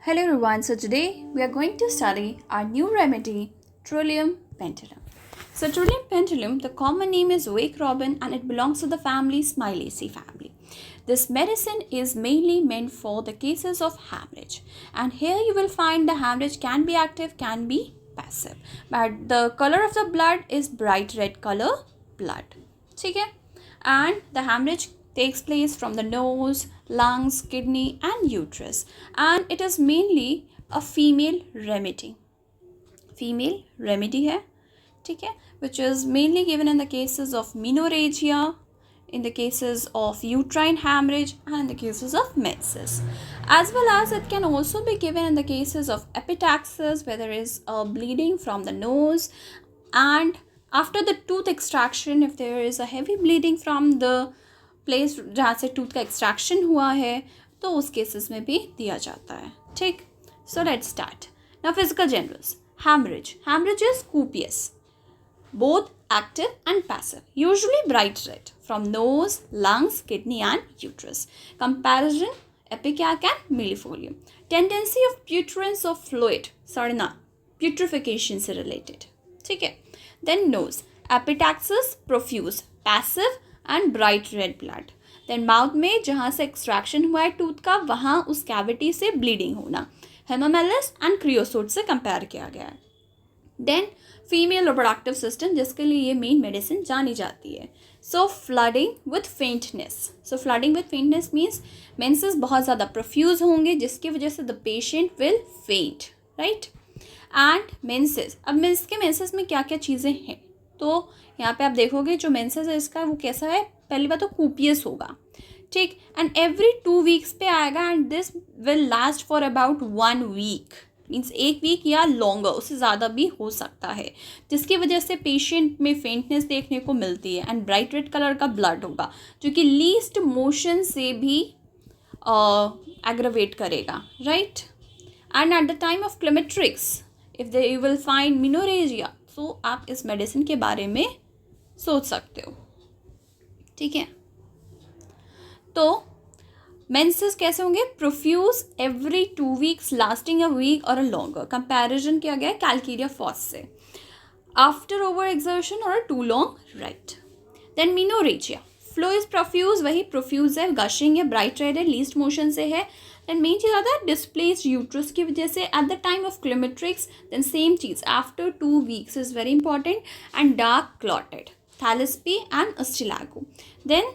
Hello everyone, so today we are going to study our new remedy, Trillium pendulum. So Trillium pendulum, the common name is wake robin and it belongs to the family Smilacea family. This medicine is mainly meant for the cases of hemorrhage, and here you will find the hemorrhage can be active, can be passive, but the color of the blood is bright red color blood. Okay? And the hemorrhage takes place from the nose, lungs, kidney and uterus, and it is mainly a female remedy. Female remedy है, ठीक है, which is mainly given in the cases of menorrhagia, in the cases of uterine hemorrhage and in the cases of menses, as well as it can also be given in the cases of epistaxis where there is a bleeding from the nose, and after the tooth extraction if there is a heavy bleeding from the place जहाँ से tooth का extraction हुआ है तो उस cases में भी दिया जाता है. ठीक, so let's start now. Physical generals. Hemorrhage is copious, both active and passive, usually bright red from nose, lungs, kidney and uterus. Comparison, epicac and millefolium. Tendency of putrescence of fluid, सड़ना, putrefaction से related. ठीक है. Then nose, epistaxis profuse, passive and bright red blood. Then mouth में जहाँ से extraction हुआ है tooth का वहाँ उस cavity से bleeding होना. हेमामेलिस एंड क्रियोसोट से कंपेयर किया गया है. देन फीमेल रिप्रोडक्टिव सिस्टम जिसके लिए ये मेन मेडिसिन जानी जाती है. So flooding with faintness. So flooding with faintness means menses बहुत ज़्यादा प्रोफ्यूज होंगे जिसकी वजह से the patient will faint, right. And menses. अब के मेंसेस में क्या क्या चीज़ें हैं तो यहाँ पे आप देखोगे जो मेंसेस है इसका वो कैसा है. पहली बात तो कूपियस होगा, ठीक, एंड एवरी 2 वीक्स पे आएगा and this will last for about 1 week, means 1 week या लॉन्गर, उससे ज़्यादा भी हो सकता है, जिसकी वजह से पेशेंट में फेंटनेस देखने को मिलती है एंड ब्राइट रेड कलर का ब्लड होगा जो कि लीस्ट मोशन से भी एग्रावेट करेगा, right. And at the time of climacterics if they you will find menorrhagia, तो आप इस मेडिसिन के बारे में सोच सकते हो, ठीक है. तो मेंसेस कैसे होंगे. Profuse every 2 weeks lasting a week और अ लॉन्गर. कंपैरिजन किया गया है कैलकेरिया फॉस से. आफ्टर ओवर एक्सर्शन और too long, right. Then menorrhagia. Flow is profuse, वही प्रोफ्यूज है, गशिंग है, ब्राइट रेड है, लीस्ट मोशन से है. देन मेन चीज़ आता है डिस्प्लेस्ड यूट्रस की वजह से at the time of climacterics. Then same चीज़ after 2 weeks is very important. And dark clotted thlaspi and ustilago. Then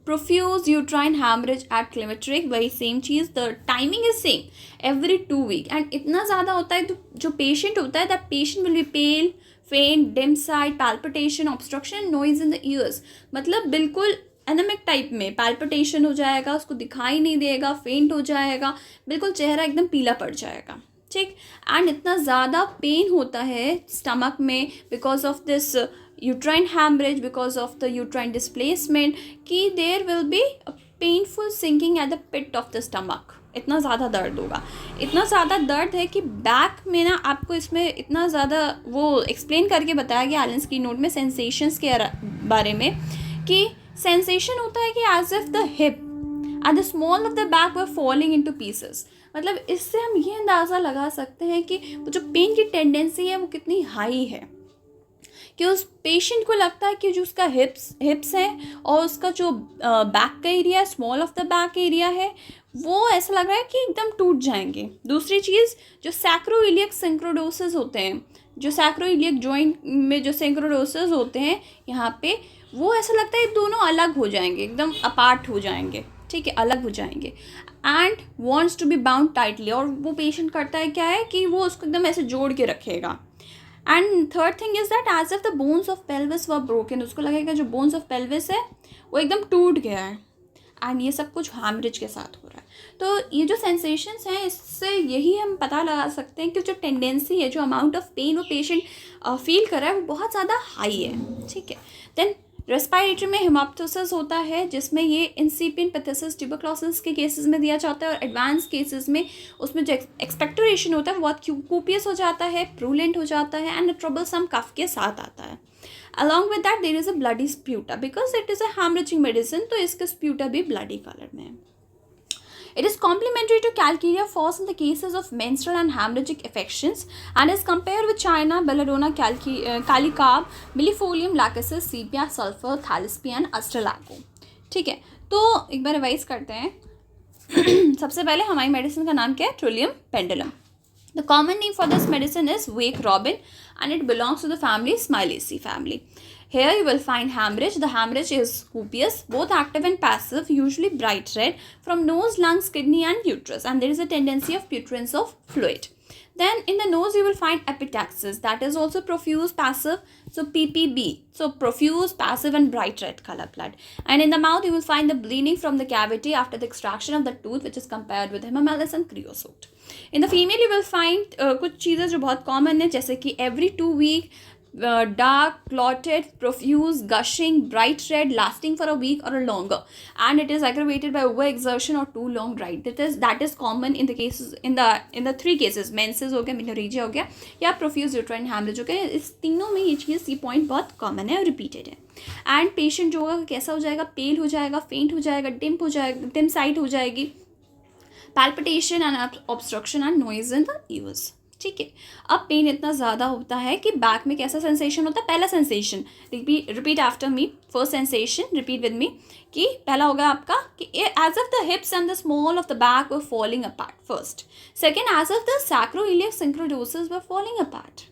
profuse uterine hemorrhage at climacteric, वही सेम चीज़. The timing is same every 2 week and इतना ज़्यादा होता है तो जो patient होता है that patient will be pale, faint, dim sight, palpitation, obstruction, noise in the ears. मतलब बिल्कुल एनेमिक टाइप में पैल्पिटेशन हो जाएगा, उसको दिखाई नहीं देगा, फेंट हो जाएगा, बिल्कुल चेहरा एकदम पीला पड़ जाएगा, ठीक. एंड इतना ज़्यादा पेन होता है स्टमक में because of this uterine hemorrhage, because of the uterine displacement, कि there will be a painful sinking at the pit of the stomach. इतना ज़्यादा दर्द होगा, इतना ज़्यादा दर्द है कि बैक में ना आपको इसमें इतना ज़्यादा वो एक्सप्लेन करके बताया गया एलेन्स की नोट में सेंसेशंस के बारे में कि सेंसेशन होता है कि as if the hip at the small of the back were falling into pieces. मतलब इससे हम ये अंदाज़ा लगा सकते हैं कि वो जो पेन की टेंडेंसी है वो कितनी हाई है, कि उस पेशेंट को लगता है कि जो उसका हिप्स है और उसका जो बैक का एरिया है, small of the back area है, वो ऐसा लग रहा है कि एकदम टूट जाएंगे. दूसरी चीज़ जो सैक्रोइलियक सिंक्रोडोसिस होते हैं, जो सैक्रोइलियक जॉइंट में जो सिंक्रोडोसिस होते हैं यहाँ पे, वो ऐसा लगता है दोनों अलग हो जाएंगे, एकदम अपार्ट हो जाएंगे, ठीक है, अलग हो जाएंगे. And wants to be bound tightly, और वो पेशेंट करता है क्या है कि वो उसको एकदम ऐसे जोड़ के रखेगा. And third thing is that as if the bones of pelvis were broken, उसको लगेगा जो बोन्स ऑफ पेल्विस है वो एकदम टूट गया है. एंड ये सब कुछ हैमरेज के साथ हो रहा है. तो ये जो सेंसेशंस हैं इससे यही हम पता लगा सकते हैं कि जो टेंडेंसी है, जो अमाउंट ऑफ पेन वो पेशेंट फील कर रहा है वो बहुत ज़्यादा हाई है, ठीक है. देन रेस्पिरेटरी में हेमोप्टोसिस होता है जिसमें ये इंसिपिएंट पैथेसिस ट्यूबरक्लोसिस के केसेस में दिया जाता है, और एडवांस केसेस में उसमें जो एक्सपेक्टोरेशन होता है वो बहुत कोपियस हो जाता है, प्रूलेंट हो जाता है एंड ट्रबल सम कफ के साथ आता है. Along with that there is a bloody sputa because it is a haemorrhaging medicine, तो इसका स्प्यूटा भी ब्लडी कलर में है. It is complementary to Calcarea falls in the cases of menstrual and hemorrhagic affections and is compared with China, Belladonna, Calicarb, Millefolium, Lachesis, Sepia, Sulfur, Thalespi and Astralaco. ठीक है, तो एक बार revise करते हैं. सबसे पहले हमारी मेडिसिन का नाम क्या है? Trillium pendulum. The common name for this medicine is wake robin and it belongs to the family Smilacea family. Here you will find hemorrhage. The hemorrhage is copious, both active and passive, usually bright red from nose, lungs, kidney and uterus, and there is a tendency of putrescence of fluid. Then in the nose you will find epistaxis, that is also profuse, passive, so PPB, so profuse, passive and bright red color blood. And in the mouth you will find the bleeding from the cavity after the extraction of the tooth, which is compared with hemamelis and creosote. In the female you will find कुछ चीज़ें जो बहुत common है, जैसे कि every 2 week, dark, clotted, profuse, gushing, bright red, lasting for a week or a longer, and it is aggravated by overexertion or too long drought. That is common in the cases in the 3 cases, menses हो गया, menorrhagia हो गया या profuse uterine hemorrhage हो गया. इस तीनों में ये चीज़, ये पॉइंट बहुत कॉमन है और रिपीटेड है. एंड पेशेंट जो होगा कैसा हो जाएगा? पेल हो जाएगा, फेंट हो जाएगा, डिम साइट हो जाएगी, palpitation and obstruction and noise in the years. ठीक है. अब पेन इतना ज़्यादा होता है कि बैक में कैसा सेंसेशन होता है? पहला sensation, repeat after me, first sensation, repeat with me, कि पहला होगा आपका कि as of the hips and the small of the back were falling apart. First. Second, as of the sacroiliac synchrodosis were falling apart.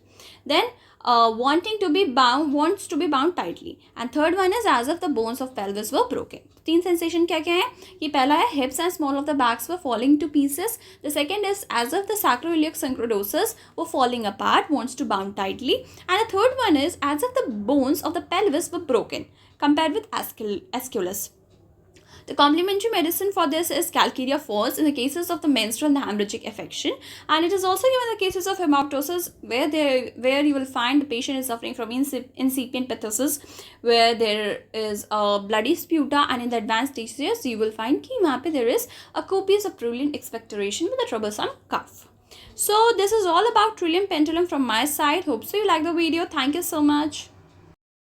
Then wants to be bound tightly. And third one is as if the bones of pelvis were broken. 3 sensation क्या क्या है? कि पहला है hips and small of the backs were falling to pieces. The second is as if the sacroiliac synchrodosis were falling apart, wants to bound tightly. And the third one is as if the bones of the pelvis were broken, compared with Aeschylus. The complementary medicine for this is Calcarea falls in the cases of the menstrual and the hemorrhagic affection, and it is also given in the cases of hemoptysis where you will find the patient is suffering from incipient phthisis, where there is a bloody sputa, and in the advanced stages you will find कि वहाँ पे there is a copious of purulent expectoration with a troublesome cough. So this is all about Trillium pendulum from my side. Hope so you like the video. Thank you so much.